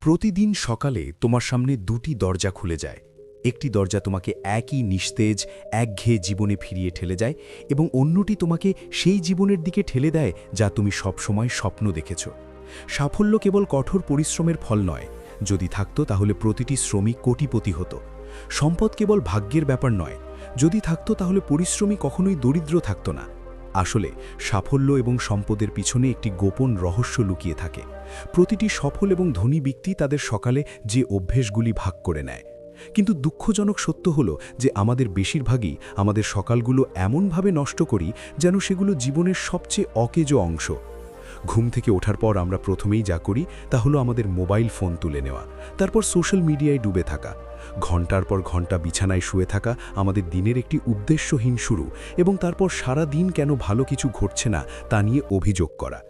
প্রতিদিন সকালে তোমার সামনে দুটি দরজা খুলে যায়। একটি দরজা তোমাকে একই নিস্তেজ একঘেয়ে জীবনে ফিরিয়ে ঠেলে যায় এবং অন্যটি তোমাকে সেই জীবনের দিকে ঠেলে দেয় যা তুমি সবসময় স্বপ্ন দেখেছ। সাফল্য কেবল কঠোর পরিশ্রমের ফল নয়। যদি থাকতো তাহলে প্রতিটি শ্রমিক কোটিপতি হতো। সম্পদ কেবল ভাগ্যের ব্যাপার নয়। যদি থাকতো তাহলে পরিশ্রমী কখনোই দরিদ্র থাকতো না। আসলে সাফল্য এবং সম্পদের পিছনে একটি গোপন রহস্য লুকিয়ে থাকে। প্রতিটি সফল এবং ধনী ব্যক্তি তাদের সকালে যে অভ্যেসগুলি ভাগ করে নেয়। কিন্তু দুঃখজনক সত্য হলো যে আমাদের বেশিরভাগই আমাদের সকালগুলো এমনভাবে নষ্ট করি যেন সেগুলো জীবনের সবচেয়ে অকেজো অংশ। ঘুম থেকে ওঠার পর আমরা প্রথমেই যা করি তা হলো আমাদের মোবাইল ফোন তুলে নেওয়া, তারপর সোশ্যাল মিডিয়ায় ডুবে থাকা। ঘন্টার পর ঘন্টা বিছানায় শুয়ে থাকা আমাদের দিনের একটি উদ্দেশ্যহীন শুরু, এবং তারপর সারা দিন কেন ভালো কিছু ঘটছে না তা নিয়ে অভিযোগ করা।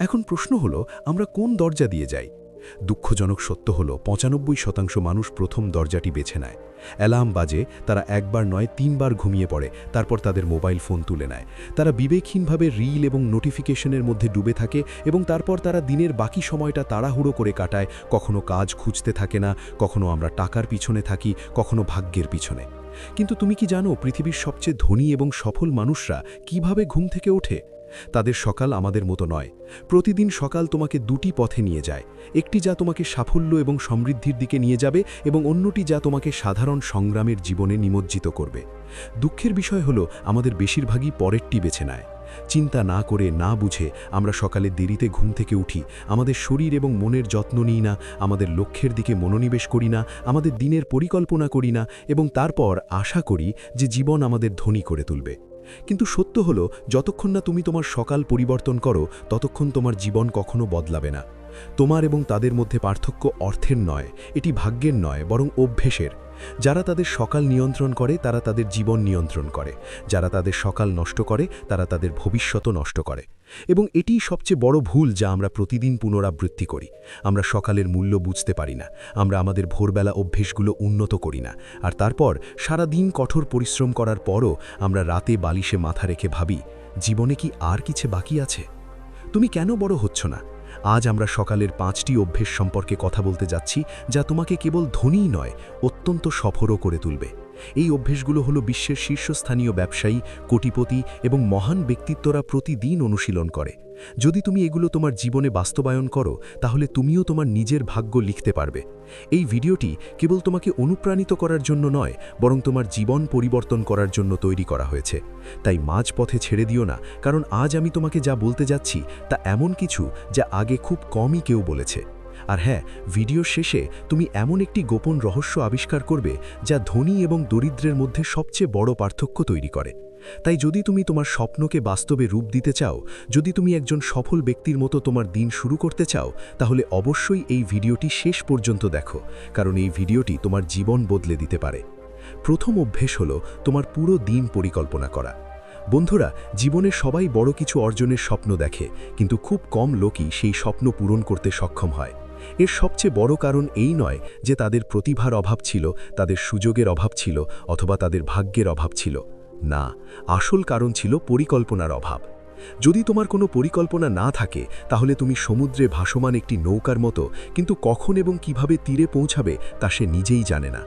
এখন প্রশ্ন হলো, আমরা কোন দরজা দিয়ে যাই? দুঃখজনক সত্য হলো ৯৫% মানুষ প্রথম দরজাটি বেছে নেয়। অ্যালার্ম বাজে, তারা একবার নয় ৩বার ঘুমিয়ে পড়ে, তারপর তাদের মোবাইল ফোন তুলে নেয়। তারা বিবেকহীনভাবে রিল এবং নোটিফিকেশনের মধ্যে ডুবে থাকে এবং তারপর তারা দিনের বাকি সময়টা তাড়াহুড়ো করে কাটায়। কখনো কাজ খুঁজতে থাকে না, কখনো আমরা টাকার পিছনে থাকি, কখনো ভাগ্যের পিছনে। কিন্তু তুমি কি জানো পৃথিবীর সবচেয়ে ধনী এবং সফল মানুষরা কিভাবে ঘুম থেকে ওঠে? তাদের সকাল আমাদের মতো নয়। প্রতিদিন সকাল তোমাকে দুটি পথে নিয়ে যায়। একটি যা তোমাকে সাফল্য এবং সমৃদ্ধির দিকে নিয়ে যাবে, এবং অন্যটি যা তোমাকে সাধারণ সংগ্রামের জীবনে নিমজ্জিত করবে। দুঃখের বিষয় হলো আমাদের বেশিরভাগই পরেরটি বেছে নেয়। চিন্তা না করে, না বুঝে আমরা সকালে দেরিতে ঘুম থেকে উঠি, আমাদের শরীর এবং মনের যত্ন নিই না, আমাদের লক্ষ্যের দিকে মনোনিবেশ করি না, আমাদের দিনের পরিকল্পনা করি না, এবং তারপর আশা করি যে জীবন আমাদের ধনী করে তুলবে। কিন্তু সত্য হলো, যতক্ষণ না তুমি তোমার সকাল পরিবর্তন করো ততক্ষণ তোমার জীবন কখনো বদলাবে না। তোমার এবং তাদের মধ্যে পার্থক্য অর্থের নয়, এটি ভাগ্যের নয়, বরং অভ্যেসের। যারা তাদের সকাল নিয়ন্ত্রণ করে তারা তাদের জীবন নিয়ন্ত্রণ করে। যারা তাদের সকাল নষ্ট করে তারা তাদের ভবিষ্যৎও নষ্ট করে। এবং এটিই সবচেয়ে বড় ভুল যা আমরা প্রতিদিন পুনরাবৃত্তি করি। আমরা সকালের মূল্য বুঝতে পারি না, আমরা আমাদের ভোরবেলা অভ্যেসগুলো উন্নত করি না, আর তারপর সারা দিন কঠোর পরিশ্রম করার পরও আমরা রাতে বালিশে মাথা রেখে ভাবি, জীবনে কি আর কিছু বাকি আছে? তুমি কেন বড় হচ্ছ না? আজ আমরা সকালের 5টি অভ্যেস সম্পর্কে কথা বলতে যাচ্ছি যা তোমাকে কেবল ধনীই নয়, অত্যন্ত সফলও করে তুলবে। এই অভ্যেসগুলো হলো বিশ্বের শীর্ষস্থানীয় ব্যবসায়ী, কোটিপতি এবং মহান ব্যক্তিত্বরা প্রতিদিন অনুশীলন করে। যদি তুমি এগুলো তোমার জীবনে বাস্তবায়ন করো তাহলে তুমিও তোমার নিজের ভাগ্য লিখতে পারবে। এই ভিডিওটি কেবল তোমাকে অনুপ্রাণিত করার জন্য নয়, বরং তোমার জীবন পরিবর্তন করার জন্য তৈরি করা হয়েছে। তাই মাঝপথে ছেড়ে দিও না, কারণ আজ আমি তোমাকে যা বলতে যাচ্ছি তা এমন কিছু যা আগে খুব কমই কেউ বলেছে। আর হ্যাঁ, ভিডিওর শেষে তুমি এমন একটি গোপন রহস্য আবিষ্কার করবে যা ধনী এবং দরিদ্রের মধ্যে সবচেয়ে বড় পার্থক্য তৈরি করে। তাই যদি তুমি তোমার স্বপ্নকে বাস্তবে রূপ দিতে চাও, যদি তুমি একজন সফল ব্যক্তির মতো তোমার দিন শুরু করতে চাও, তাহলে অবশ্যই এই ভিডিওটি শেষ পর্যন্ত দেখো, কারণ এই ভিডিওটি তোমার জীবন বদলে দিতে পারে। প্রথম অভ্যেস হলো তোমার পুরো দিন পরিকল্পনা করা। বন্ধুরা, জীবনে সবাই বড় কিছু অর্জনের স্বপ্ন দেখে, কিন্তু খুব কম লোকই সেই স্বপ্ন পূরণ করতে সক্ষম হয়। এর সবচেয়ে বড় কারণ এই নয় যে তাদের প্রতিভার অভাব ছিল, তাদের সুযোগের অভাব ছিল, অথবা তাদের ভাগ্যের অভাব ছিল। না, আসল কারণ ছিল পরিকল্পনার অভাব। যদি তোমার কোনো পরিকল্পনা না থাকে তাহলে তুমি সমুদ্রে ভাসমান একটি নৌকার মতো, কিন্তু কখন এবং কিভাবে তীরে পৌঁছাবে তা সে নিজেই জানে না।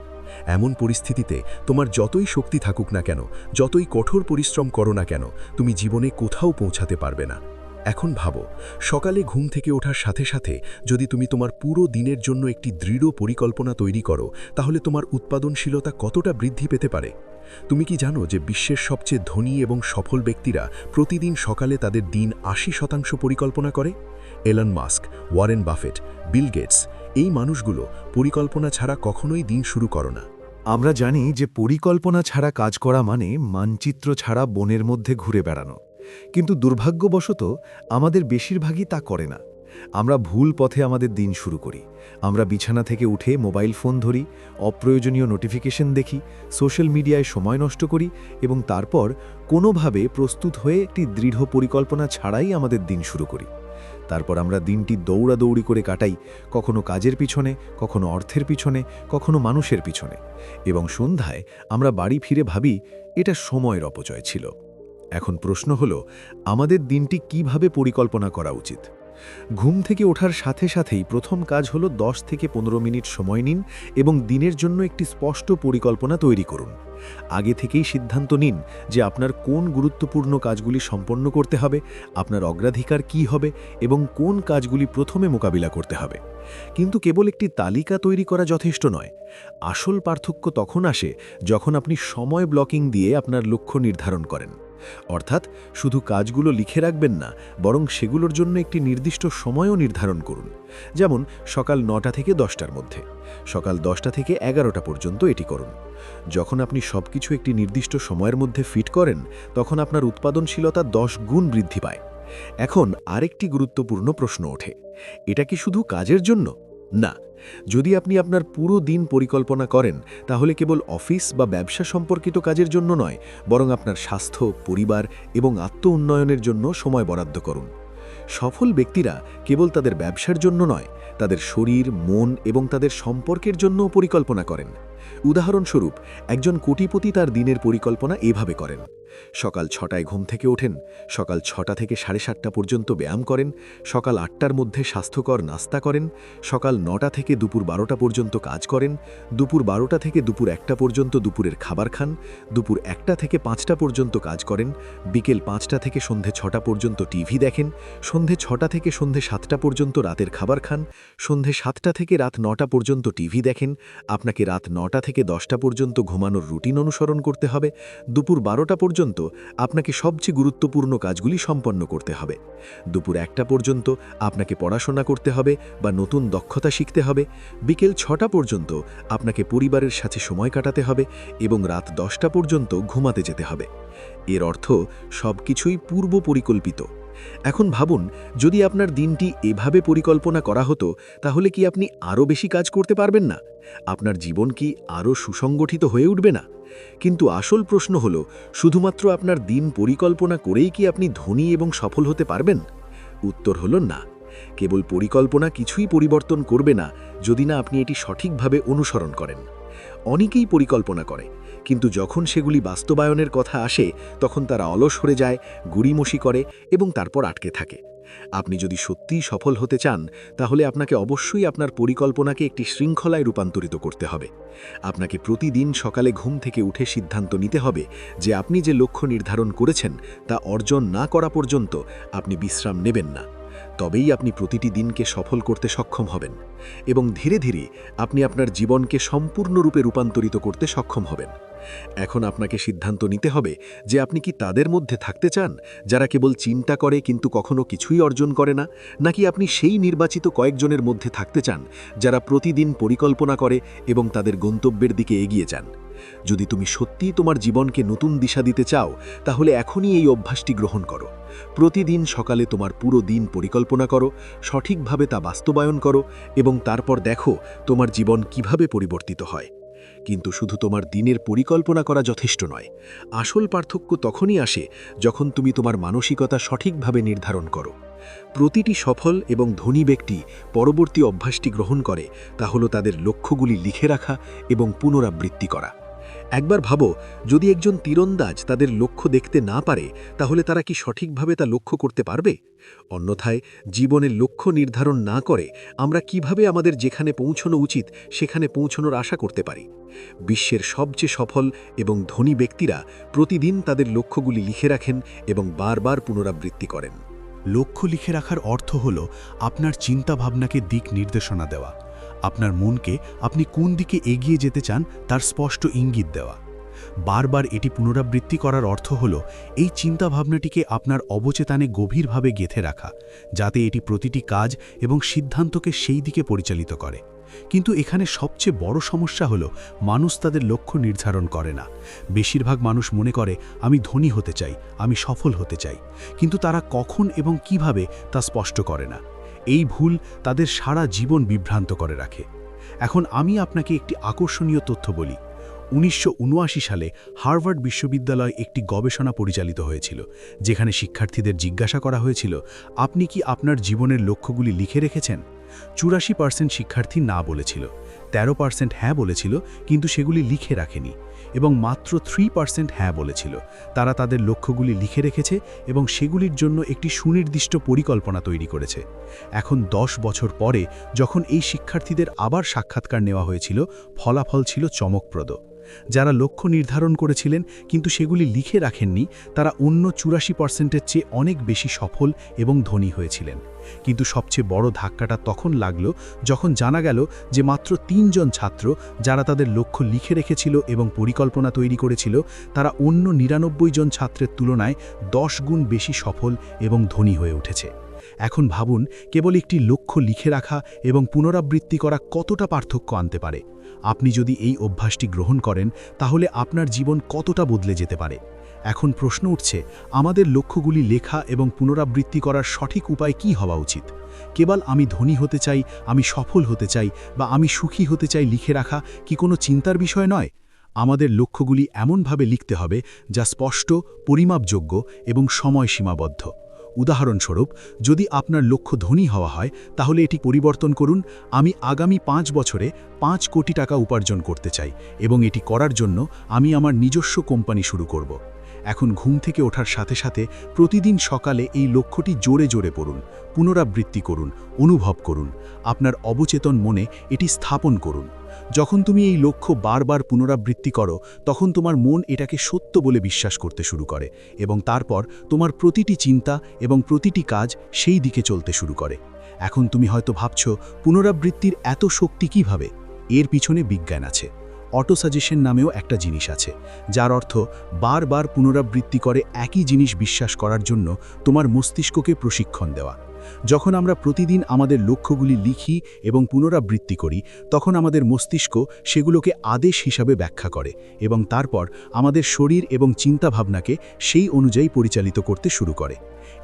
এমন পরিস্থিতিতে তোমার যতই শক্তি থাকুক না কেন, যতই কঠোর পরিশ্রম করো না কেন, তুমি জীবনে কোথাও পৌঁছাতে পারবে না। এখন ভাবো, সকালে ঘুম থেকে ওঠার সাথে সাথে যদি তুমি তোমার পুরো দিনের জন্য একটি দৃঢ় পরিকল্পনা তৈরি করো, তাহলে তোমার উৎপাদনশীলতা কতটা বৃদ্ধি পেতে পারে? তুমি কি জানো যে বিশ্বের সবচেয়ে ধনী এবং সফল ব্যক্তিরা প্রতিদিন সকালে তাদের দিন 80% পরিকল্পনা করে? Elon Musk, Warren Buffett, Bill Gates, এই মানুষগুলো পরিকল্পনা ছাড়া কখনোই দিন শুরু করো না। আমরা জানি যে পরিকল্পনা ছাড়া কাজ করা মানে মানচিত্র ছাড়া বনের মধ্যে ঘুরে বেড়ানো। কিন্তু দুর্ভাগ্যবশত আমাদের বেশিরভাগই তা করে না। আমরা ভুল পথে আমাদের দিন শুরু করি। আমরা বিছানা থেকে উঠে মোবাইল ফোন ধরি, অপ্রয়োজনীয় নোটিফিকেশন দেখি, সোশ্যাল মিডিয়ায় সময় নষ্ট করি, এবং তারপর কোনোভাবে প্রস্তুত হয়ে একটি দৃঢ় পরিকল্পনা ছাড়াই আমাদের দিন শুরু করি। তারপর আমরা দিনটি দৌড়াদৌড়ি করে কাটাই, কখনো কাজের পিছনে, কখনো অর্থের পিছনে, কখনো মানুষের পিছনে, এবং সন্ধ্যায় আমরা বাড়ি ফিরে ভাবি এটা সময়ের অপচয় ছিল। এখন প্রশ্ন হলো, আমাদের দিনটি কিভাবে পরিকল্পনা করা উচিত? ঘুম থেকে ওঠার সাথে সাথেই প্রথম কাজ হলো 10 থেকে 15 মিনিট সময় নিন এবং দিনের জন্য একটি স্পষ্ট পরিকল্পনা তৈরি করুন। আগে থেকেই সিদ্ধান্ত নিন যে আপনার কোন গুরুত্বপূর্ণ কাজগুলি সম্পন্ন করতে হবে, আপনার অগ্রাধিকার কী হবে এবং কোন কাজগুলি প্রথমে মোকাবিলা করতে হবে। কিন্তু কেবল একটি তালিকা তৈরি করা যথেষ্ট নয়। আসল পার্থক্য তখন আসে যখন আপনি সময় ব্লকিং দিয়ে আপনার লক্ষ্য নির্ধারণ করেন। অর্থাৎ শুধু কাজগুলো লিখে রাখবেন না, বরং সেগুলোর জন্য একটি নির্দিষ্ট সময়ও নির্ধারণ করুন। যেমন সকাল 9টা থেকে 10টার মধ্যে, সকাল 10টা থেকে 11টা পর্যন্ত এটি করুন। যখন আপনি সবকিছু একটি নির্দিষ্ট সময়ের মধ্যে ফিট করেন, তখন আপনার উৎপাদনশীলতা 10 গুণ বৃদ্ধি পায়। এখন আরেকটি গুরুত্বপূর্ণ প্রশ্ন ওঠে, এটা কি শুধু কাজের জন্য? না। যদি আপনি আপনার পুরো দিন পরিকল্পনা করেন, তাহলে কেবল অফিস বা ব্যবসা সম্পর্কিত কাজের জন্য নয়, বরং আপনার স্বাস্থ্য, পরিবার এবং আত্ম-উন্নয়নের জন্য সময় বরাদ্দ করুন। সফল ব্যক্তিরা কেবল তাদের ব্যবসার জন্য নয়, তাদের শরীর, মন এবং তাদের সম্পর্কের জন্যও পরিকল্পনা করেন। উদাহরণস্বরূপ, একজন কোটিপতি তার দিনের পরিকল্পনা এভাবে করেন: সকাল 6টায় ঘুম থেকে ওঠেন, সকাল 6টা থেকে 7:30 পর্যন্ত ব্যায়াম করেন, সকাল 8টার মধ্যে স্বাস্থ্যকর নাস্তা করেন, সকাল 9টা থেকে দুপুর 12টা পর্যন্ত কাজ করেন, দুপুর 12টা থেকে দুপুর 1টা পর্যন্ত দুপুরের খাবার খান, দুপুর 1টা থেকে 5টা পর্যন্ত কাজ করেন, বিকেল 5টা থেকে সন্ধে 6টা পর্যন্ত টিভি দেখেন, সন্ধে 6টা থেকে সন্ধে 7টা পর্যন্ত রাতের খাবার খান, সন্ধে 7টা থেকে রাত 9টা পর্যন্ত টিভি দেখেন। আপনাকে রাত 9টা থেকে 10টা পর্যন্ত ঘুমানোর রুটিন অনুসরণ করতে হবে। দুপুর 12টা পর্যন্ত আপনাকে সবচেয়ে গুরুত্বপূর্ণ কাজগুলি সম্পন্ন করতে হবে। দুপুর 1টা পর্যন্ত আপনাকে পড়াশোনা করতে হবে বা নতুন দক্ষতা শিখতে হবে। বিকেল 6টা পর্যন্ত আপনাকে পরিবারের সাথে সময় কাটাতে হবে এবং রাত 10টা পর্যন্ত ঘুমাতে যেতে হবে। এর অর্থ সবকিছুই পূর্ব পরিকল্পিত। এখন ভাবুন, যদি আপনার দিনটি এভাবে পরিকল্পনা করা হতো, তাহলে কি আপনি আরও বেশি কাজ করতে পারবেন না? আপনার জীবন কি আরও সুসংগঠিত হয়ে উঠবে না? কিন্তু আসল প্রশ্ন হল, শুধুমাত্র আপনার দিন পরিকল্পনা করেই কি আপনি ধনী এবং সফল হতে পারবেন? উত্তর হল না। কেবল পরিকল্পনা কিছুই পরিবর্তন করবে না যদি না আপনি এটি সঠিকভাবে অনুসরণ করেন। অনেকেই পরিকল্পনা করে, কিন্তু যখন সেগুলি বাস্তবায়নের কথা আসে, তখন তারা অলস হয়ে যায়, গুড়িমসি করে এবং তারপর আটকে থাকে। আপনি যদি সত্যিই সফল হতে চান, তাহলে আপনাকে অবশ্যই আপনার পরিকল্পনাকে একটি শৃঙ্খলায় রূপান্তরিত করতে হবে। আপনাকে প্রতিদিন সকালে ঘুম থেকে উঠে সিদ্ধান্ত নিতে হবে যে আপনি যে লক্ষ্য নির্ধারণ করেছেন তা অর্জন না করা পর্যন্ত আপনি বিশ্রাম নেবেন না। তবেই আপনি প্রতিটি দিনকে সফল করতে সক্ষম হবেন এবং ধীরে ধীরে আপনি আপনার জীবনকে সম্পূর্ণরূপে রূপান্তরিত করতে সক্ষম হবেন। এখন আপনাকে সিদ্ধান্ত নিতে হবে যে আপনি কি তাদের মধ্যে থাকতে চান যারা কেবল চিন্তা করে কিন্তু কখনো কিছুই অর্জন করে না, নাকি আপনি সেই নির্বাচিত কয়েকজনের মধ্যে থাকতে চান যারা প্রতিদিন পরিকল্পনা করে এবং তাদের গন্তব্যের দিকে এগিয়ে যান। যদি তুমি সত্যিই তোমার জীবনকে নতুন দিশা দিতে চাও, তাহলে এখনই এই অভ্যাসটি গ্রহণ করো। প্রতিদিন সকালে তোমার পুরো দিন পরিকল্পনা করো, সঠিকভাবে তা বাস্তবায়ন করো এবং তারপর দেখো তোমার জীবন কিভাবে পরিবর্তিত হয়। কিন্তু শুধু তোমার দিনের পরিকল্পনা করা যথেষ্ট নয়। আসল পার্থক্য তখনই আসে যখন তুমি তোমার মানসিকতা সঠিকভাবে নির্ধারণ করো। প্রতিটি সফল এবং ধনী ব্যক্তি পরবর্তী অভ্যাসটি গ্রহণ করে, তা হলো তাদের লক্ষ্যগুলি লিখে রাখা এবং পুনরাবৃত্তি করা। একবার ভাবো, যদি একজন তীরন্দাজ তাদের লক্ষ্য দেখতে না পারে, তাহলে তারা কি সঠিকভাবে তা লক্ষ্য করতে পারবে? অন্যথায়, জীবনের লক্ষ্য নির্ধারণ না করে আমরা কিভাবে আমাদের যেখানে পৌঁছানো উচিত সেখানে পৌঁছানোর আশা করতে পারি? বিশ্বের সবচেয়ে সফল এবং ধনী ব্যক্তিরা প্রতিদিন তাদের লক্ষ্যগুলি লিখে রাখেন এবং বারবার পুনরাবৃত্তি করেন। লক্ষ্য লিখে রাখার অর্থ হল আপনার চিন্তাভাবনাকে দিক নির্দেশনা দেওয়া, আপনার মনকে আপনি কোন দিকে এগিয়ে যেতে চান তার স্পষ্ট ইঙ্গিত দেওয়া। বারবার এটি পুনরাবৃত্তি করার অর্থ হল এই চিন্তাভাবনাটিকে আপনার অবচেতনে গভীরভাবে গেঁথে রাখা, যাতে এটি প্রতিটি কাজ এবং সিদ্ধান্তকে সেই দিকে পরিচালিত করে। কিন্তু এখানে সবচেয়ে বড় সমস্যা হল মানুষ তাদের লক্ষ্য নির্ধারণ করে না। বেশিরভাগ মানুষ মনে করে, আমি ধনী হতে চাই, আমি সফল হতে চাই, কিন্তু তারা কখন এবং কিভাবে তা স্পষ্ট করে না। এই ভুল তাদের সারা জীবন বিভ্রান্ত করে রাখে। এখন আমি আপনাকে একটি আকর্ষণীয় তথ্য বলি। 1979 সালে হার্ভার্ড বিশ্ববিদ্যালয় একটি গবেষণা পরিচালিত হয়েছিল, যেখানে শিক্ষার্থীদের জিজ্ঞাসা করা হয়েছিল, আপনি কি আপনার জীবনের লক্ষ্যগুলি লিখে রেখেছেন? 84% শিক্ষার্থী না বলেছিল, 13% হ্যাঁ বলেছিল, কিন্তু সেগুলি লিখে রাখেনি। এবং মাত্র 3% হ্যাঁ বলেছিল। তারা তাদের লক্ষ্যগুলি লিখে রেখেছে এবং সেগুলির জন্য একটি সুনির্দিষ্ট পরিকল্পনা তৈরি করেছে। এখন 10 বছর পরে যখন এই শিক্ষার্থীদের আবার সাক্ষাৎকার নেওয়া হয়েছিল, ফলাফল ছিল চমকপ্রদ। যারা লক্ষ্য নির্ধারণ করেছিলেন কিন্তু সেগুলি লিখে রাখেননি, তারা অন্য 84%-এর চেয়ে অনেক বেশি সফল এবং ধনী হয়েছিলেন। কিন্তু সবচেয়ে বড় ধাক্কাটা তখন লাগল যখন জানা গেল যে মাত্র 3 জন ছাত্র, যারা তাদের লক্ষ্য লিখে রেখেছিল এবং পরিকল্পনা তৈরি করেছিল, তারা অন্য 99 জন ছাত্রের তুলনায় 10 গুণ বেশি সফল এবং ধনী হয়ে উঠেছে। এখন ভাবুন, কেবল একটি লক্ষ্য লিখে রাখা এবং পুনরাবৃত্তি করা কতটা পার্থক্য আনতে পারে। আপনি যদি এই অভ্যাসটি গ্রহণ করেন, তাহলে আপনার জীবন কতটা বদলে যেতে পারে। এখন প্রশ্ন উঠছে, আমাদের লক্ষ্যগুলি লেখা এবং পুনরাবৃত্তি করার সঠিক উপায় কী হওয়া উচিত? কেবল আমি ধনী হতে চাই, আমি সফল হতে চাই বা আমি সুখী হতে চাই লিখে রাখা কি কোনো চিন্তার বিষয় নয়? আমাদের লক্ষ্যগুলি এমনভাবে লিখতে হবে যা স্পষ্ট, পরিমাপযোগ্য এবং সময় সীমাবদ্ধ। উদাহরণস্বরূপ, যদি আপনার লক্ষ্য ধনী হওয়া হয়, তাহলে এটি পরিবর্তন করুন, আমি আগামী 5 বছরে 5 কোটি টাকা উপার্জন করতে চাই এবং এটি করার জন্য আমি আমার নিজস্ব কোম্পানি শুরু করব। এখন ঘুম থেকে ওঠার সাথে সাথে প্রতিদিন সকালে এই লক্ষ্যটি জোরে জোরে পড়ুন, পুনরাবৃত্তি করুন, অনুভব করুন। আপনার অবচেতন মনে এটি স্থাপন করুন। যখন তুমি এই লক্ষ্য বারবার পুনরাবৃত্তি করো, তখন তোমার মন এটাকে সত্য বলে বিশ্বাস করতে শুরু করে এবং তারপর তোমার প্রতিটি চিন্তা এবং প্রতিটি কাজ সেই দিকে চলতে শুরু করে। এখন তুমি হয়তো ভাবছো, পুনরাবৃত্তির এত শক্তি কিভাবে? এর পিছনে বিজ্ঞান আছে। অটো সাজেশন নামেও একটা জিনিস আছে, যার অর্থ বারবার পুনরাবৃত্তি করে একই জিনিস বিশ্বাস করার জন্য তোমার মস্তিষ্ককে প্রশিক্ষণ দেওয়া। যখন আমরা প্রতিদিন আমাদের লক্ষ্যগুলি লিখি এবং পুনরাবৃত্তি করি, তখন আমাদের মস্তিষ্ক সেগুলোকে আদেশ হিসাবে ব্যাখ্যা করে এবং তারপর আমাদের শরীর এবং চিন্তাভাবনাকে সেই অনুযায়ী পরিচালিত করতে শুরু করে।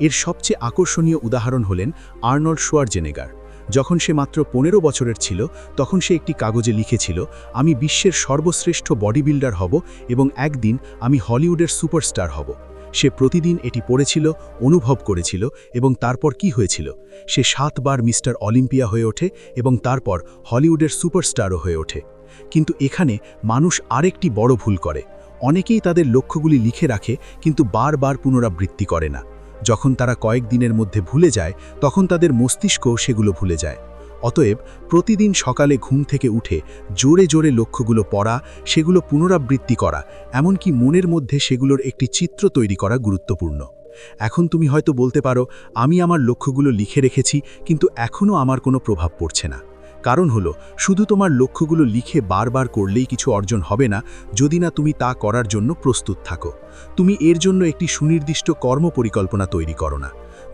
এর সবচেয়ে আকর্ষণীয় উদাহরণ হলেন আর্নল্ড শোয়ার্জেনেগার। যখন সে মাত্র 15 বছরের ছিল, তখন সে একটি কাগজে লিখেছিল, আমি বিশ্বের সর্বশ্রেষ্ঠ বডি বিল্ডার হব এবং একদিন আমি হলিউডের সুপারস্টার হব। সে প্রতিদিন এটি পড়েছিল, অনুভব করেছিল এবং তারপর কি হয়েছিল? সে 7 বার মিস্টার অলিম্পিয়া হয়ে ওঠে এবং তারপর হলিউডের সুপারস্টারও হয়ে ওঠে। কিন্তু এখানে মানুষ আরেকটি বড় ভুল করে। অনেকেই তাদের লক্ষ্যগুলি লিখে রাখে কিন্তু বারবার পুনরাবৃত্তি করে না। যখন তারা কয়েকদিনের মধ্যে ভুলে যায়, তখন তাদের মস্তিষ্কও সেগুলো ভুলে যায়। অতএব প্রতিদিন সকালে ঘুম থেকে উঠে জোরে জোরে লক্ষ্যগুলো পড়া, সেগুলো পুনরাবৃত্তি করা, এমনকি মনের মধ্যে সেগুলোর একটি চিত্র তৈরি করা গুরুত্বপূর্ণ। এখন তুমি হয়তো বলতে পারো, আমি আমার লক্ষ্যগুলো লিখে রেখেছি কিন্তু এখনও আমার কোনো প্রভাব পড়ছে না। কারণ হলো, শুধু তোমার লক্ষ্যগুলো লিখে বারবার করলেই কিছু অর্জন হবে না যদি না তুমি তা করার জন্য প্রস্তুত থাকো। তুমি এর জন্য একটি সুনির্দিষ্ট কর্মপরিকল্পনা তৈরি করো না।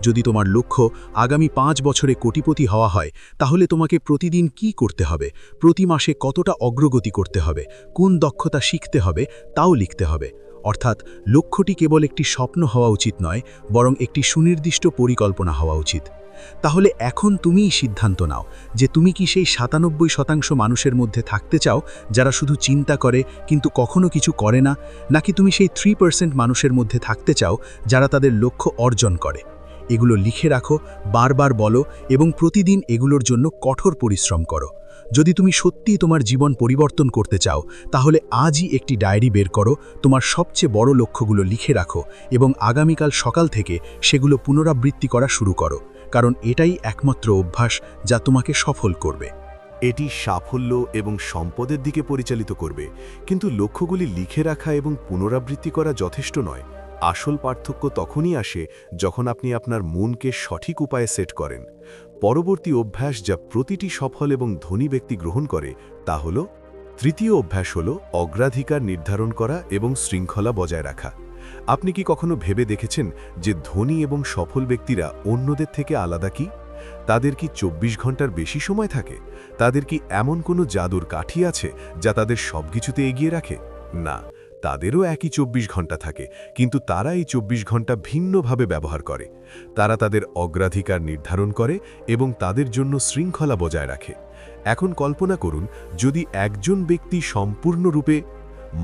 যদি তোমার লক্ষ্য আগামী 5 বছরে কোটিপতি হওয়া হয়, তাহলে তোমাকে প্রতিদিন কি করতে হবে, প্রতি মাসে কতটা অগ্রগতি করতে হবে, কোন দক্ষতা শিখতে হবে, তাও লিখতে হবে। অর্থাৎ লক্ষ্যটি কেবল একটি স্বপ্ন হওয়া উচিত নয়, বরং একটি সুনির্দিষ্ট পরিকল্পনা হওয়া উচিত। তাহলে এখন তুমিই সিদ্ধান্ত নাও যে তুমি কি সেই 97% মানুষের মধ্যে থাকতে চাও যারা শুধু চিন্তা করে কিন্তু কখনো কিছু করে না, নাকি তুমি সেই 3% মানুষের মধ্যে থাকতে চাও যারা তাদের লক্ষ্য অর্জন করে। এগুলো লিখে রাখো, বারবার বলো এবং প্রতিদিন এগুলোর জন্য কঠোর পরিশ্রম করো। যদি তুমি সত্যিই তোমার জীবন পরিবর্তন করতে চাও, তাহলে আজই একটি ডায়েরি বের করো, তোমার সবচেয়ে বড় লক্ষ্যগুলো লিখে রাখো এবং আগামীকাল সকাল থেকে সেগুলো পুনরাবৃত্তি করা শুরু করো, কারণ এটাই একমাত্র অভ্যাস যা তোমাকে সফল করবে। এটি সাফল্য এবং সম্পদের দিকে পরিচালিত করবে, কিন্তু লক্ষ্যগুলি লিখে রাখা এবং পুনরাবৃত্তি করা যথেষ্ট নয়। আসল পার্থক্য তখনই আসে যখন আপনি আপনার মনকে সঠিক উপায়ে সেট করেন। পরবর্তী অভ্যাস যা প্রতিটি সফল এবং ধনী ব্যক্তি গ্রহণ করে তা হল, তৃতীয় অভ্যাস হল অগ্রাধিকার নির্ধারণ করা এবং শৃঙ্খলা বজায় রাখা। আপনি কি কখনো ভেবে দেখেছেন যে ধনী এবং সফল ব্যক্তিরা অন্যদের থেকে আলাদা কি? তাদের কি 24 ঘন্টার বেশি সময় থাকে? তাদের কি এমন কোনো জাদুর কাঠি আছে যা তাদের সবকিছুতে এগিয়ে রাখে? না, তাদেরও একই 24 ঘন্টা থাকে, কিন্তু তারা এই 24 ঘন্টা ভিন্নভাবে ব্যবহার করে। তারা তাদের অগ্রাধিকার নির্ধারণ করে এবং তাদের জন্য শৃঙ্খলা বজায় রাখে। এখন কল্পনা করুন, যদি একজন ব্যক্তি সম্পূর্ণরূপে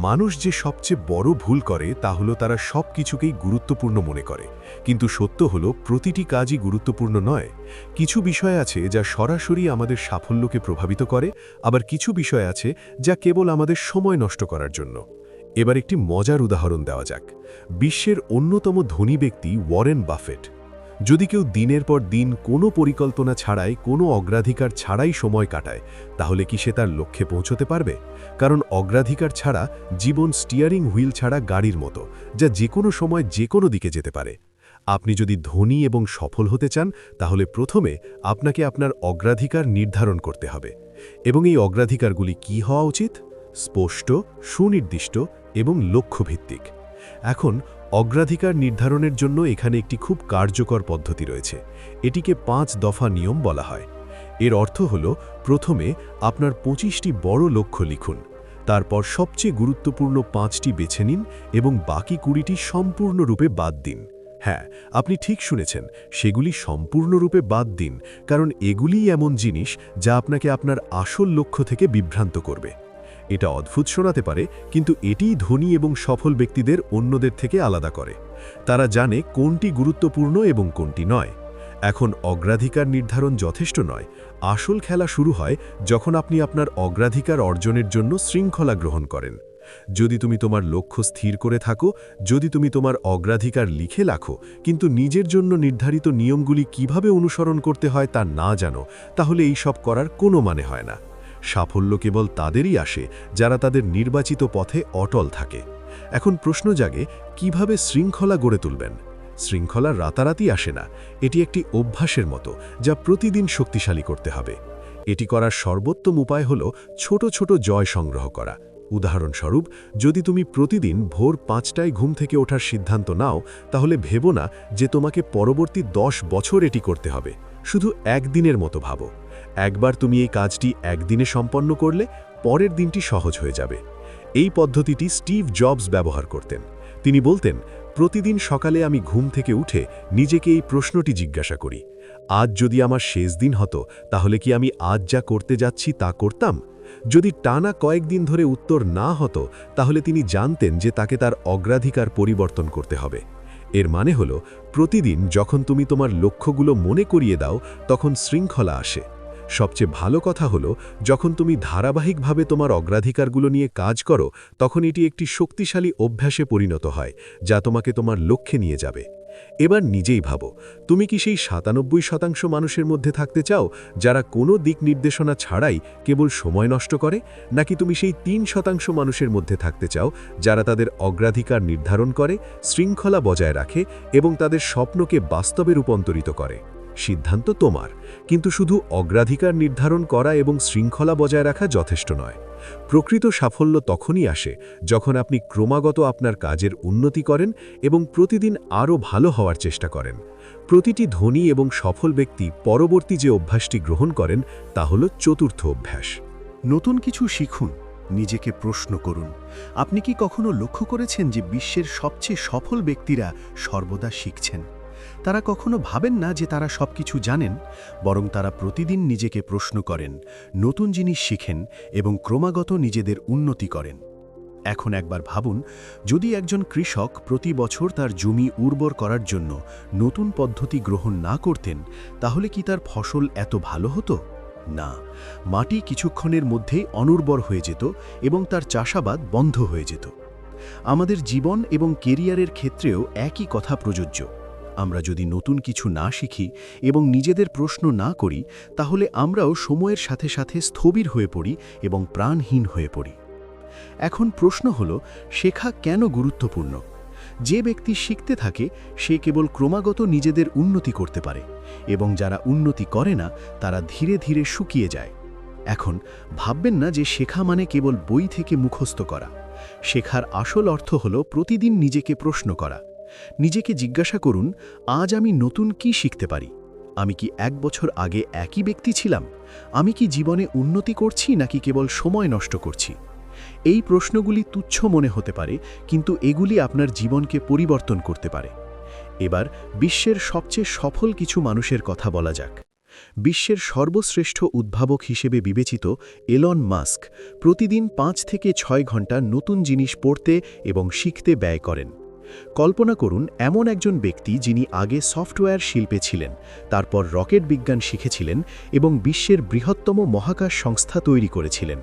মানুষ যে সবচেয়ে বড় ভুল করে তা হলো তারা সব কিছুকেই গুরুত্বপূর্ণ মনে করে, কিন্তু সত্য হলো প্রতিটি কাজই গুরুত্বপূর্ণ নয়। কিছু বিষয় আছে যা সরাসরি আমাদের সাফল্যকে প্রভাবিত করে, আবার কিছু বিষয় আছে যা কেবল আমাদের সময় নষ্ট করার জন্য। এবার একটি মজার উদাহরণ দেওয়া যাক। বিশ্বের অন্যতম ধনী ব্যক্তি ওয়ারেন বাফেট। যদি কেউ দিনের পর দিন কোনো পরিকল্পনা ছাড়াই, কোনো অগ্রাধিকার ছাড়াই সময় কাটায়, তাহলে কি সে তার লক্ষ্যে পৌঁছতে পারবে? কারণ অগ্রাধিকার ছাড়া জীবন স্টিয়ারিং হুইল ছাড়া গাড়ির মতো, যা যে কোনো সময় যে কোনো দিকে যেতে পারে। আপনি যদি ধনী এবং সফল হতে চান, তাহলে প্রথমে আপনাকে আপনার অগ্রাধিকার নির্ধারণ করতে হবে। এবং এই অগ্রাধিকারগুলি কি হওয়া উচিত? স্পষ্ট, সুনির্দিষ্ট এবং লক্ষ্যভিত্তিক। এখন অগ্রাধিকার নির্ধারণের জন্য এখানে একটি খুব কার্যকর পদ্ধতি রয়েছে। এটিকে 5 দফা নিয়ম বলা হয়। এর অর্থ হল, প্রথমে আপনার 25টি বড় লক্ষ্য লিখুন, তারপর সবচেয়ে গুরুত্বপূর্ণ 5টি বেছে নিন এবং বাকি 20টি সম্পূর্ণরূপে বাদ দিন। হ্যাঁ, আপনি ঠিক শুনেছেন, সেগুলি সম্পূর্ণরূপে বাদ দিন, কারণ এগুলিই এমন জিনিস যা আপনাকে আপনার আসল লক্ষ্য থেকে বিভ্রান্ত করবে। এটা অদ্ভুত শোনাতে পারে, কিন্তু এটিই ধনী এবং সফল ব্যক্তিদের অন্যদের থেকে আলাদা করে। তারা জানে কোনটি গুরুত্বপূর্ণ এবং কোনটি নয়। এখন অগ্রাধিকার নির্ধারণ যথেষ্ট নয়। আসল খেলা শুরু হয় যখন আপনি আপনার অগ্রাধিকার অর্জনের জন্য শৃঙ্খলা গ্রহণ করেন। যদি তুমি তোমার লক্ষ্য স্থির করে থাকো, যদি তুমি তোমার অগ্রাধিকার লিখে রাখো, কিন্তু নিজের জন্য নির্ধারিত নিয়মগুলি কিভাবে অনুসরণ করতে হয় তা না জানো, তাহলে এই সব করার কোনো মানে হয় না। সাফল্য কেবল তাদেরই আসে যারা তাদের নির্বাচিত পথে অটল থাকে। এখন প্রশ্ন জাগে, কিভাবে শৃঙ্খলা গড়ে তুলবেন? শৃঙ্খলা রাতারাতি আসে না। এটি একটি অভ্যাসের মতো, যা প্রতিদিন শক্তিশালী করতে হবে। এটি করার সর্বোত্তম উপায় হল ছোট ছোট জয় সংগ্রহ করা। উদাহরণস্বরূপ, যদি তুমি প্রতিদিন ভোর 5টায় ঘুম থেকে ওঠার সিদ্ধান্ত নাও, তাহলে ভেবো না যে তোমাকে পরবর্তী 10 বছর এটি করতে হবে। শুধু একদিনের মতো ভাবো। একবার তুমি এই কাজটি একদিনে সম্পন্ন করলে, পরের দিনটি সহজ হয়ে যাবে। এই পদ্ধতিটি স্টিভ জবস ব্যবহার করতেন। তিনি বলতেন, প্রতিদিন সকালে আমি ঘুম থেকে উঠে নিজেকে এই প্রশ্নটি জিজ্ঞাসা করি, আজ যদি আমার শেষ দিন হতো, তাহলে কি আমি আজ যা করতে যাচ্ছি তা করতাম? যদি টানা কয়েকদিন ধরে উত্তর না হতো, তাহলে তিনি জানতেন যে তাকে তার অগ্রাধিকার পরিবর্তন করতে হবে। এর মানে হল, প্রতিদিন যখন তুমি তোমার লক্ষ্যগুলো মনে করিয়ে দাও, তখন শৃঙ্খলা আসে। সবচেয়ে ভালো কথা হলো, যখন তুমি ধারাবাহিকভাবে তোমার অগ্রাধিকারগুলো নিয়ে কাজ করো, তখন এটি একটি শক্তিশালী অভ্যাসে পরিণত হয়, যা তোমাকে তোমার লক্ষ্যে নিয়ে যাবে। এবার নিজেই ভাবো, তুমি কি সেই 97% মানুষের মধ্যে থাকতে চাও যারা কোনো দিক নির্দেশনা ছাড়াই কেবল সময় নষ্ট করে, নাকি তুমি সেই 3% মানুষের মধ্যে থাকতে চাও যারা তাদের অগ্রাধিকার নির্ধারণ করে, শৃঙ্খলা বজায় রাখে এবং তাদের স্বপ্নকে বাস্তবে রূপান্তরিত করে? সিদ্ধান্ত তোমার, কিন্তু শুধু অগ্রাধিকার নির্ধারণ করা এবং শৃঙ্খলা বজায় রাখা যথেষ্ট নয়। প্রকৃত সাফল্য তখনই আসে যখন আপনি ক্রমাগত আপনার কাজের উন্নতি করেন এবং প্রতিদিন আরও ভালো হওয়ার চেষ্টা করেন। প্রতিটি ধনী এবং সফল ব্যক্তি পরবর্তী যে অভ্যাসটি গ্রহণ করেন, তা হল চতুর্থ অভ্যাস। নতুন কিছু শিখুন, নিজেকে প্রশ্ন করুন। আপনি কি কখনো লক্ষ্য করেছেন যে বিশ্বের সবচেয়ে সফল ব্যক্তিরা সর্বদা শিখছেন? তারা কখনো ভাবেন না যে তারা সবকিছু জানেন, বরং তারা প্রতিদিন নিজেকে প্রশ্ন করেন, নতুন জিনিস শিখেন এবং ক্রমাগত নিজেদের উন্নতি করেন। এখন একবার ভাবুন, যদি একজন কৃষক প্রতি বছর তার জমি উর্বর করার জন্য নতুন পদ্ধতি গ্রহণ না করতেন, তাহলে কি তার ফসল এত ভালো হতো? না, মাটি কিছুক্ষণের মধ্যেই অনুর্বর হয়ে যেত এবং তার চাষাবাদ বন্ধ হয়ে যেত। আমাদের জীবন এবং কেরিয়ারের ক্ষেত্রেও একই কথা প্রযোজ্য। আমরা যদি নতুন কিছু না শিখি এবং নিজেদের প্রশ্ন না করি, তাহলে আমরাও সময়ের সাথে সাথে স্থবির হয়ে পড়ি এবং প্রাণহীন হয়ে পড়ি। এখন প্রশ্ন হল, শেখা কেন গুরুত্বপূর্ণ? যে ব্যক্তি শিখতে থাকে, সে কেবল ক্রমাগত নিজেদের উন্নতি করতে পারে, এবং যারা উন্নতি করে না, তারা ধীরে ধীরে শুকিয়ে যায়। এখন ভাববেন না যে শেখা মানে কেবল বই থেকে মুখস্থ করা। শেখার আসল অর্থ হল প্রতিদিন নিজেকে প্রশ্ন করা। নিজেকে জিজ্ঞাসা করুন, আজ আমি নতুন কি শিখতে পারি? আমি কি 1 বছর আগে একই ব্যক্তি ছিলাম? আমি কি জীবনে উন্নতি করছি নাকি কেবল সময় নষ্ট করছি? এই প্রশ্নগুলি তুচ্ছ মনে হতে পারে, কিন্তু এগুলি আপনার জীবনকে পরিবর্তন করতে পারে। এবার বিশ্বের সবচেয়ে সফল কিছু মানুষের কথা বলা যাক। বিশ্বের সর্বশ্রেষ্ঠ উদ্ভাবক হিসেবে বিবেচিত এলন মাস্ক প্রতিদিন 5 থেকে 6 ঘন্টা নতুন জিনিস পড়তে এবং শিখতে ব্যয় করেন। কল্পনা করুন, এমন একজন ব্যক্তি যিনি আগে সফটওয়্যার শিল্পে ছিলেন, তারপর রকেট বিজ্ঞান শিখেছিলেন এবং বিশ্বের বৃহত্তম মহাকাশ সংস্থা তৈরি করেছিলেন।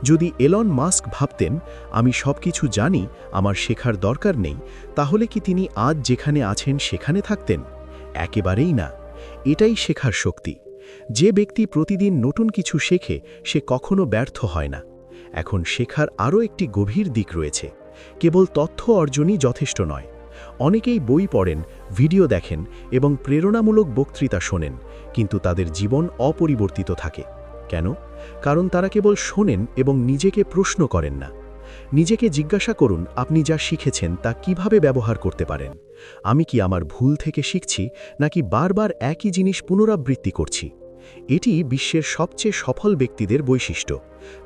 যদি এলন মাস্ক ভাবতেন আমি সবকিছু জানি, আমার শেখার দরকার নেই, তাহলে কি তিনি আজ যেখানে আছেন সেখানে থাকতেন? একেবারেই না। এটাই শেখার শক্তি। যে ব্যক্তি প্রতিদিন নতুন কিছু শেখে সে কখনো ব্যর্থ হয় না। এখন শেখার আরও একটি গভীর দিক রয়েছে। কেবল তথ্য অর্জনই যথেষ্ট নয়। অনেকেই বই পড়েন, ভিডিও দেখেন এবং প্রেরণামূলক বক্তৃতা শোনেন, কিন্তু তাদের জীবন অপরিবর্তিত থাকে। কেন? কারণ তারা কেবল শোনেন এবং নিজেকে প্রশ্ন করেন না। নিজেকে জিজ্ঞাসা করুন, আপনি যা শিখেছেন তা কিভাবে ব্যবহার করতে পারেন? আমি কি আমার ভুল থেকে শিখছি, নাকি বারবার একই জিনিস পুনরাবৃত্তি করছি? এটি বিশ্বের সবচেয়ে সফল ব্যক্তিদের বৈশিষ্ট্য।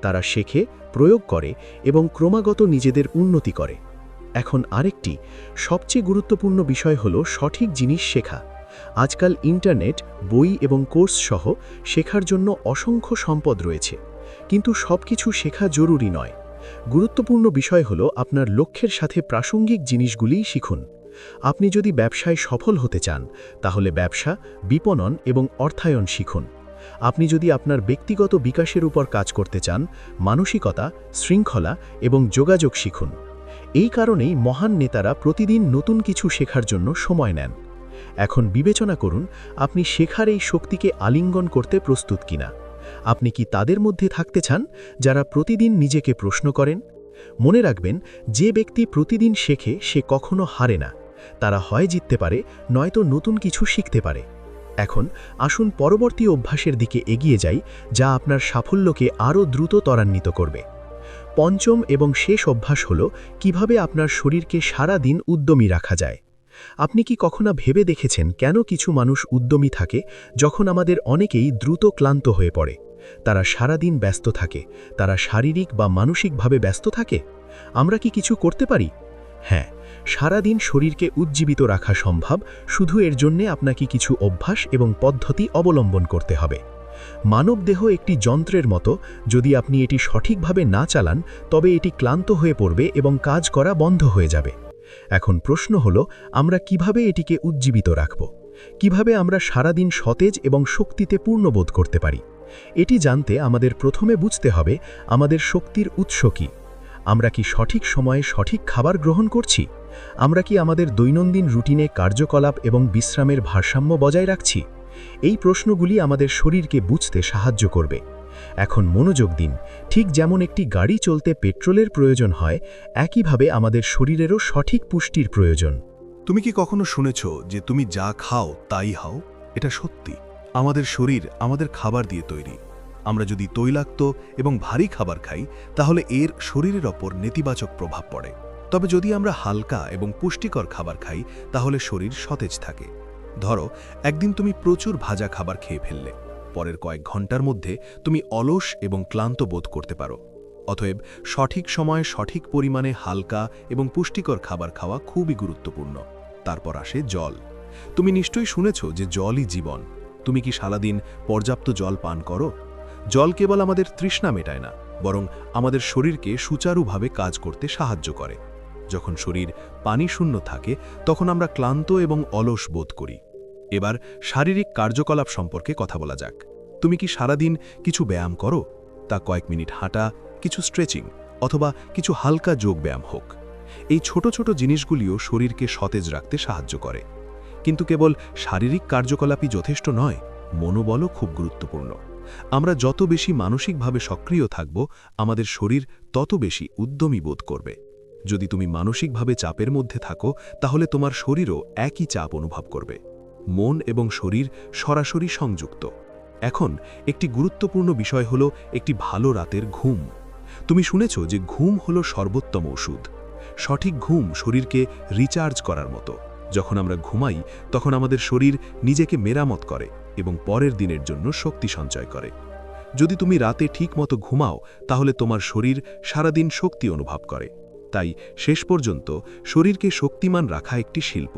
তারা শেখে, প্রয়োগ করে এবং ক্রমাগত নিজেদের উন্নতি করে। এখন আরেকটি সবচেয়ে গুরুত্বপূর্ণ বিষয় হল সঠিক জিনিস শেখা। আজকাল ইন্টারনেট, বই এবং কোর্স সহ শেখার জন্য অসংখ্য সম্পদ রয়েছে, কিন্তু সবকিছু শেখা জরুরি নয়। গুরুত্বপূর্ণ বিষয় হল আপনার লক্ষ্যের সাথে প্রাসঙ্গিক জিনিসগুলিই শিখুন। আপনি যদি ব্যবসায় সফল হতে চান, তাহলে ব্যবসা, বিপণন এবং অর্থায়ন শিখুন। আপনি যদি আপনার ব্যক্তিগত বিকাশের উপর কাজ করতে চান, মানসিকতা, শৃঙ্খলা এবং যোগাযোগ শিখুন। এই কারণেই মহান নেতারা প্রতিদিন নতুন কিছু শেখার জন্য সময় নেন। এখন বিবেচনা করুন, আপনি শেখার এই শক্তিকে আলিঙ্গন করতে প্রস্তুত কিনা। আপনি কি তাদের মধ্যে থাকতে চান যারা প্রতিদিন নিজেকে প্রশ্ন করেন? মনে রাখবেন, যে ব্যক্তি প্রতিদিন শেখে সে কখনো হারে না। তারা হয় জিততে পারে, নয়তো নতুন কিছু শিখতে পারে। এখন আসুন পরবর্তী অভ্যাসের দিকে এগিয়ে যাই, যা আপনার সাফল্যকে আরও দ্রুত ত্বরান্বিত করবে। পঞ্চম এবং শেষ অভ্যাস হল কিভাবে আপনার শরীরকে সারা দিন উদ্যমী রাখা যায়। আপনি কি কখনো ভেবে দেখেছেন কেন কিছু মানুষ উদ্যমী থাকে যখন আমাদের অনেকেই দ্রুত ক্লান্ত হয়ে পড়ে? তারা সারা দিন ব্যস্ত থাকে, তারা শারীরিক বা মানসিকভাবে ব্যস্ত থাকে। আমরা কি কিছু করতে পারি? হ্যাঁ, সারা দিন শরীরকে উজ্জীবিত রাখা সম্ভব, শুধু এর জন্যে আপনাকে কিছু অভ্যাস এবং পদ্ধতি অবলম্বন করতে হবে। মানবদেহ একটি যন্ত্রের মতো, যদি আপনি এটি সঠিকভাবে না চালান তবে এটি ক্লান্ত হয়ে পড়বে এবং কাজ করা বন্ধ হয়ে যাবে। এখন প্রশ্ন হল, আমরা কিভাবে এটিকে উজ্জীবিত রাখব? কিভাবে আমরা সারাদিন সতেজ এবং শক্তিতে পূর্ণবোধ করতে পারি? এটি জানতে আমাদের প্রথমে বুঝতে হবে আমাদের শক্তির উৎস কী। আমরা কি সঠিক সময়ে সঠিক খাবার গ্রহণ করছি? আমরা কি আমাদের দৈনন্দিন রুটিনে কার্যকলাপ এবং বিশ্রামের ভারসাম্য বজায় রাখছি? এই প্রশ্নগুলি আমাদের শরীরকে বুঝতে সাহায্য করবে। এখন মনোযোগ দিন, ঠিক যেমন একটি গাড়ি চলতে পেট্রোলের প্রয়োজন হয়, একইভাবে আমাদের শরীরেরও সঠিক পুষ্টির প্রয়োজন। তুমি কি কখনো শুনেছ যে তুমি যা খাও তাই হও? এটা সত্যি। আমাদের শরীর আমাদের খাবার দিয়ে তৈরি। আমরা যদি তৈলাক্ত এবং ভারী খাবার খাই, তাহলে এর শরীরের ওপর নেতিবাচক প্রভাব পড়ে। তবে যদি আমরা হালকা এবং পুষ্টিকর খাবার খাই, তাহলে শরীর সতেজ থাকে। ধরো, একদিন তুমি প্রচুর ভাজা খাবার খেয়ে ফেললে, পরের কয়েক ঘন্টার মধ্যে তুমি অলস এবং ক্লান্ত বোধ করতে পারো। অতএব সঠিক সময়ে সঠিক পরিমাণে হালকা এবং পুষ্টিকর খাবার খাওয়া খুবই গুরুত্বপূর্ণ। তারপর আসে জল। তুমি নিশ্চয়ই শুনেছ যে জলই জীবন। তুমি কি সারাদিন পর্যাপ্ত জল পান করো? জল কেবল আমাদের তৃষ্ণা মেটায় না, বরং আমাদের শরীরকে সুচারুভাবে কাজ করতে সাহায্য করে। যখন শরীর পানি শূন্য থাকে, তখন আমরা ক্লান্ত এবং অলস বোধ করি। এবার শারীরিক কার্যকলাপ সম্পর্কে কথা বলা যাক। তুমি কি সারাদিন কিছু ব্যায়াম করো? তা কয়েক মিনিট হাঁটা, কিছু স্ট্রেচিং অথবা কিছু হালকা যোগ ব্যায়াম হোক। এই ছোট ছোট জিনিসগুলিও শরীরকে সতেজ রাখতে সাহায্য করে। কিন্তু কেবল শারীরিক কার্যকলাপই যথেষ্ট নয়, মনোবলও খুব গুরুত্বপূর্ণ। আমরা যত বেশি মানসিকভাবে সক্রিয় থাকব, আমাদের শরীর তত বেশি উদ্যমী বোধ করবে। যদি তুমি মানসিকভাবে চাপের মধ্যে থাকো, তাহলে তোমার শরীরও একই চাপ অনুভব করবে। মন এবং শরীর সরাসরি সংযুক্ত। এখন একটি গুরুত্বপূর্ণ বিষয় হলো একটি ভালো রাতের ঘুম। তুমি শুনেছ যে ঘুম হলো সর্বোত্তম ওষুধ। সঠিক ঘুম শরীরকে রিচার্জ করার মতো। যখন আমরা ঘুমাই, তখন আমাদের শরীর নিজেকে মেরামত করে এবং পরের দিনের জন্য শক্তি সঞ্চয় করে। যদি তুমি রাতে ঠিকমতো ঘুমাও, তাহলে তোমার শরীর সারাদিন শক্তি অনুভব করে। তাই শেষ পর্যন্ত শরীরকে শক্তিমান রাখা একটি শিল্প।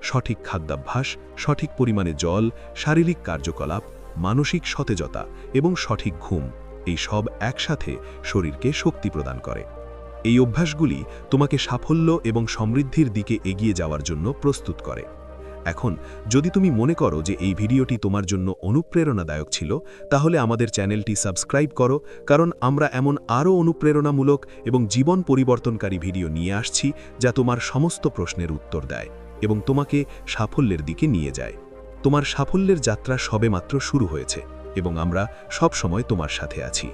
সঠিক খাদ্যাভ্যাস, সঠিক পরিমাণে জল, শারীরিক কার্যকলাপ, মানসিক সতেজতা এবং সঠিক ঘুম, এই সব একসাথে শরীরকে শক্তি প্রদান করে। এই অভ্যাসগুলি তোমাকে সাফল্য এবং সমৃদ্ধির দিকে এগিয়ে যাওয়ার জন্য প্রস্তুত করে। এখন যদি তুমি মনে করো যে এই ভিডিওটি তোমার জন্য অনুপ্রেরণাদায়ক ছিল, তাহলে আমাদের চ্যানেলটি সাবস্ক্রাইব করো, কারণ আমরা এমন আরও অনুপ্রেরণামূলক এবং জীবন পরিবর্তনকারী ভিডিও নিয়ে আসছি যা তোমার সমস্ত প্রশ্নের উত্তর দেয় এবং তোমাকে সাফল্যের দিকে নিয়ে যায়। তোমার সাফল্যের যাত্রা সবেমাত্র শুরু হয়েছে এবং আমরা সব সময় তোমার সাথে আছি।